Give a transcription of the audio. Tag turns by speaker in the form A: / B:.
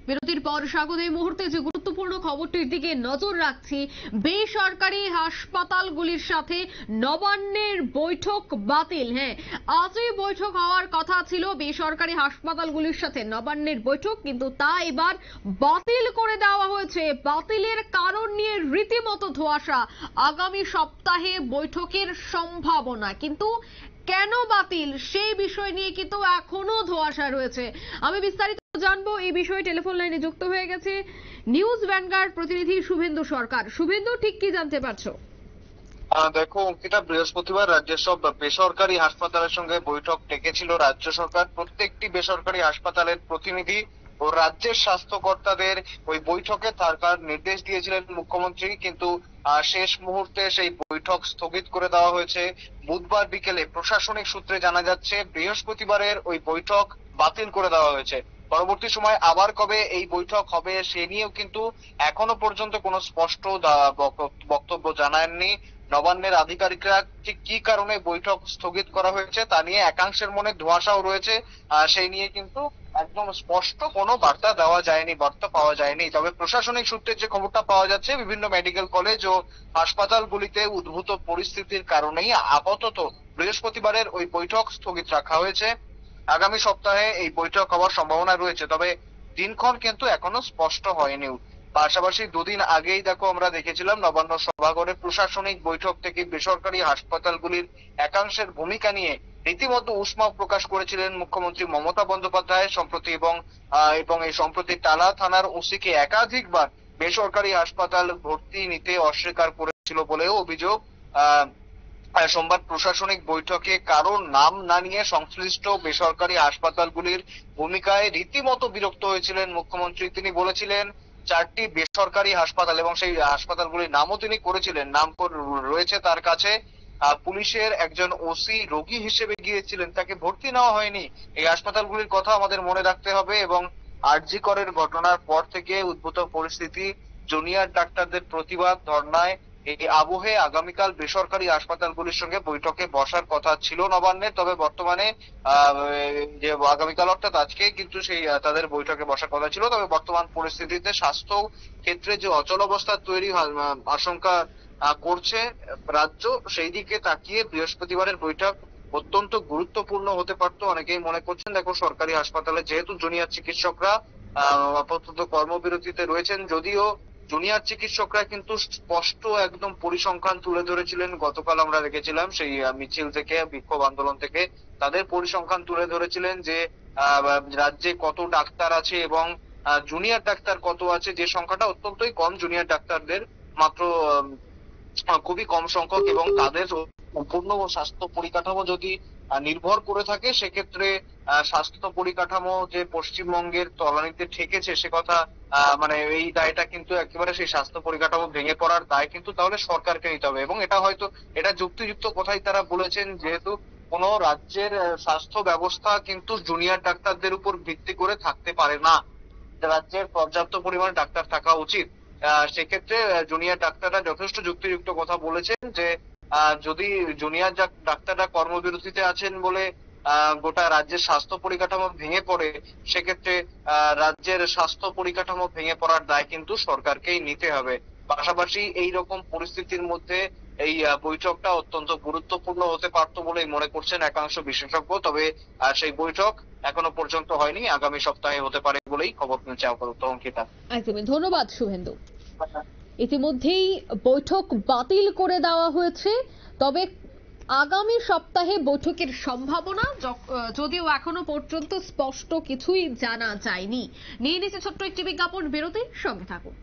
A: বিরতির পর স্বাগত। এই মুহূর্তে যে গুরুত্বপূর্ণ খবরটির দিকে নজর রাখছি, বেসরকারি হাসপাতালগুলির সাথে নবান্নের বৈঠক বাতিল। হ্যাঁ, আজই বৈঠক হওয়ার কথা ছিল বেসরকারি হাসপাতালগুলির সাথে নবান্নের বৈঠক, কিন্তু তা এবার বাতিল করে দেওয়া হয়েছে। বাতিলের কারণ নিয়ে রীতিমতো ধোঁয়াশা। আগামী সপ্তাহে বৈঠকের সম্ভাবনা, কিন্তু কেন বাতিল সেই বিষয় নিয়ে কিন্তু এখনো ধোঁয়াশা রয়েছে। আমি বিস্তারিত জানবো এই বিষয়ে টেলিফোন লাইনে যুক্ত হয়ে গেছে নিউজ ভ্যানগার্ড প্রতিনিধি শুভেন্দু সরকার। শুভেন্দু, ঠিক কি জানতে পারছো?
B: দেখো অঙ্কিতা, বৃহস্পতিবার রাজ্যের সব বেসরকারি হাসপাতালের সঙ্গে বৈঠক ডেকেছিল রাজ্য সরকার। প্রত্যেকটি বেসরকারি হাসপাতালের প্রতিনিধি ও রাজ্যের স্বাস্থ্যকর্তাদের ওই বৈঠকে থাকার নির্দেশ দিয়েছিলেন মুখ্যমন্ত্রী, কিন্তু শেষ মুহূর্তে সেই বৈঠক স্থগিত করে দেওয়া হয়েছে। বুধবার বিকেলে প্রশাসনিক সূত্রে জানা যাচ্ছে বৃহস্পতিবারের ওই বৈঠক বাতিল করে দেওয়া হয়েছে। পরবর্তী সময় আবার কবে এই বৈঠক হবে সে নিয়েও কিন্তু এখনো পর্যন্ত কোনো স্পষ্ট বক্তব্য জানাননি নবান্নের আধিকারিকরা। ঠিক কি কারণে বৈঠক স্থগিত করা হয়েছে তা নিয়ে একাংশের মনে ধোঁয়াশাও রয়েছে। সেই নিয়ে কিন্তু একদম স্পষ্ট কোনো বার্তা পাওয়া যায়নি। তবে প্রশাসনিক সূত্রে যে খবরটা পাওয়া যাচ্ছে, বিভিন্ন মেডিকেল কলেজ ও হাসপাতালগুলিতে উদ্ভূত পরিস্থিতির কারণেই আপাতত বৃহস্পতিবারের ওই বৈঠক স্থগিত রাখা হয়েছে। আগামী সপ্তাহে এই বৈঠক হওয়ার সম্ভাবনা রয়েছে, তবে দিনক্ষণ কিন্তু এখনো স্পষ্ট হয়নি। পাশাপাশি দুদিন আগেই আমরা দেখেছিলাম নবান্ন সভাঘরে প্রশাসনিক বৈঠক থেকে বেসরকারি হাসপাতালগুলির একাংশের ভূমিকা নিয়ে রীতিমতো উষ্মা প্রকাশ করেছিলেন মুখ্যমন্ত্রী মমতা বন্দ্যোপাধ্যায় সম্প্রতি, এবং এই সম্প্রতি টালা থানার ওসিকে একাধিকবার বেসরকারি হাসপাতাল ভর্তি নিতে অস্বীকার করেছিল বলেও অভিযোগ। সোমবার প্রশাসনিক বৈঠকে কারোর নাম না নিয়ে সংশ্লিষ্ট বেসরকারি হাসপাতালগুলির ভূমিকায় রীতিমতো বিরক্ত হয়েছিলেন মুখ্যমন্ত্রী। তিনি বলেছিলেন 4টি বেসরকারি হাসপাতাল, এবং সেই হাসপাতালগুলির নামও তিনি করেছিলেন, নাম রয়েছে তার কাছে। পুলিশের একজন ওসি রোগী হিসেবে গিয়েছিলেন, তাকে ভর্তি নেওয়া হয়নি। এই হাসপাতালগুলির কথা আমাদের মনে রাখতে হবে। এবং আরজি করের ঘটনার পর থেকে উদ্ভূত পরিস্থিতি, জুনিয়র ডাক্তারদের প্রতিবাদ ধর্নায় এই আবহে আগামীকাল বেসরকারি হাসপাতালগুলির সঙ্গে বৈঠকে বসার কথা ছিল নবান্নের। তবে বর্তমানে যে আগামীকাল অর্থাৎ আজকে কিন্তু সেই তাদের বৈঠকে বসার কথা ছিল। তবে বর্তমান পরিস্থিতিতে স্বাস্থ্য ক্ষেত্রে যে অচলাবস্থা তৈরি আশঙ্কা করছে রাজ্য, সেই দিকে তাকিয়ে বৃহস্পতিবারের বৈঠক অত্যন্ত গুরুত্বপূর্ণ হতে পারত। অনেকেই মনে করছেন, দেখো সরকারি হাসপাতালে যেহেতু জুনিয়র চিকিৎসকরা আপাতত কর্মবিরতিতে রয়েছেন, যদিও জুনিয়র চিকিৎসকরা কিন্তু স্পষ্ট একদম পরিসংখ্যান তুলে ধরেছিলেন। গতকাল আমরা দেখেছিলাম সেই মিছিল থেকে, বিক্ষোভ আন্দোলন থেকে তাদের পরিসংখ্যান তুলে ধরেছিলেন যে রাজ্যে কত ডাক্তার আছে এবং জুনিয়র ডাক্তার কত আছে। যে সংখ্যাটা অত্যন্তই কম, জুনিয়র ডাক্তারদের মাত্র খুবই কম সংখ্যক, এবং তাদের সম্পূর্ণ স্বাস্থ্য পরিকাঠামো যদি নির্ভর করে থাকে, সেক্ষেত্রে স্বাস্থ্য পরিকাঠামো যে পশ্চিমবঙ্গের তলানিতে ঠেকেছে সে কথা, মানে এই দায়টা কিন্তু একেবারে সেই স্বাস্থ্য পরিকাঠামো ভেঙে পড়ার দায় কিন্তু তাহলে সরকারকে নিতে হবে। এবং এটা যুক্তিযুক্ত কথাই তারা বলেছেন, যেহেতু কোন রাজ্যের স্বাস্থ্য ব্যবস্থা কিন্তু জুনিয়র ডাক্তারদের উপর ভিত্তি করে থাকতে পারে না। রাজ্যের পর্যাপ্ত পরিমাণে ডাক্তার থাকা উচিত। সেক্ষেত্রে জুনিয়র ডাক্তাররা যথেষ্ট যুক্তিযুক্ত কথা বলেছেন যে যদি জুনিয়র ডাক্তাররা কর্মবিরতিতে আছেন বলে গোটা রাজ্যের স্বাস্থ্য পরিকাঠামো ভেঙে পড়ে, সেক্ষেত্রে রাজ্যের স্বাস্থ্য পরিকাঠামো ভেঙে পড়ার দায় কিন্তু সরকারকেই নিতে হবে। পাশাপাশি এই রকম পরিস্থিতির মধ্যে এই বৈঠকটা অত্যন্ত গুরুত্বপূর্ণ হতে পারত বলেই মনে করছেন একাংশ বিশেষজ্ঞ। তবে সেই বৈঠক এখনো পর্যন্ত হয়নি, আগামী সপ্তাহে হতে পারে বলেই খবর মিলছে আপাতত। অঙ্কিতা,
A: একদমই ধন্যবাদ শুভেন্দু। ইতিমধ্যেই বৈঠক বাতিল করে দেওয়া হয়েছে, তবে আগামী সপ্তাহে বৈঠকের সম্ভাবনা যদিও এখনো পর্যন্ত স্পষ্ট কিছুই জানা যায়নি। নিয়ে নিচ্ছে ছোট্ট একটি বিজ্ঞাপন বিরতি, সঙ্গে থাকুন।